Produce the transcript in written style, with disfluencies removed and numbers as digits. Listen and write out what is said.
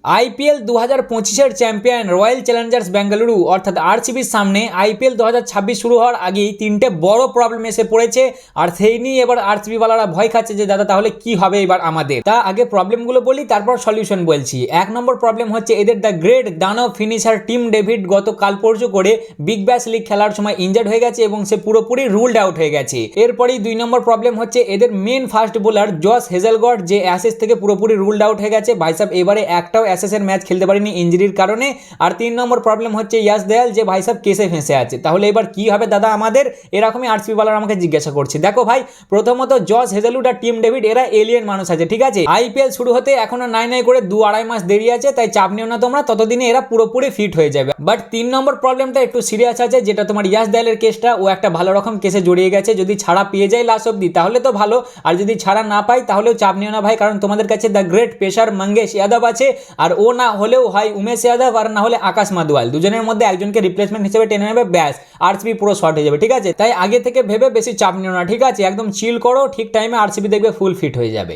IPL 2025-এর champion Royal Challengers Bengaluru অর্থাৎ আরসিবির সামনে আইপিএল 2026 শুরু হওয়ার আগেই তিনটে বড় প্রবলেম এসে পড়েছে। আর সেই নিয়ে এবার আরসিবি ওয়ালারা ভয় খাচ্ছে যে দাদা তাহলে কি হবে এবার আমাদের। তা আগে প্রবলেমগুলো বলি, তারপর সলিউশন বলছি। এক নম্বর প্রবলেম হচ্ছে এদের দ্য গ্রেট দানব ফিনিশার টিম ডেভিড গত কাল পরশু করে বিগ ব্যাশ লিগ খেলার সময় ইনজার্ড হয়ে গেছে এবং সে পুরোপুরি রুলড আউট হয়ে গেছে। এরপরেই দুই নম্বর প্রবলেম হচ্ছে এদের মেন ফাস্ট বোলার জস হেজেলগড যে অ্যাশেজ থেকে পুরোপুরি রুলড আউট হয়ে গেছে। ভাইসাব এবারে একটাও অ্যাশেজের ম্যাচ খেলতে পারেনি ইঞ্জুরির কারণে। আর তিন নম্বর প্রবলেম হচ্ছে ইয়াস দেয়াল যে ভাইসাব কেসে ফেঁসে আছে। তাহলে এবার কি হবে দাদা আমাদের, এরকমই আরসিবি ওয়ালারা আমাকে জিজ্ঞাসা করছে। দেখো ভাই, প্রথমত জস হেজেলউড আর টিম ডেভিড এরা এলিয়েন মানুষ আছে, ঠিক আছে। আইপিএল শুরু হতে এখনো নাই করে 2-2.5 মাস দেরি আছে, তাই চাপ নিও না তোমরা, ততদিনে এরা পুরোপুরি ফিট হয়ে যাবে। বাট তিন নম্বর প্রবলেমটা একটু সিরিয়াস আছে, যেটা তোমার ইয়াস দেয়ালের কেসটা, ও একটা ভালো রকম কেসে জড়িয়ে গেছে। যদি ছাড়া পেয়ে যায় লাস্ট অব্দি তাহলে তো ভালো, আর যদি ছাড়া না পাই তাহলেও চাপ নিও না ভাই, কারণ তোমাদের কাছে the great pacer Mangesh Yadav আছে। আর ও না হলেও হয় উমেশ যাদব, আর না হলে আকাশ মাদওয়াল, দুজনের মধ্যে একজনকে রিপ্লেসমেন্ট হিসেবে টেনে নেবে, ব্যাস আরসিবি পুরো শর্ট হয়ে যাবে, ঠিক আছে। তাই আগে থেকে ভেবে বেশি চাপ নিও না, ঠিক আছে। একদম চিল করো, ঠিক টাইমে আরসিবি দেখবে ফুল ফিট হয়ে যাবে।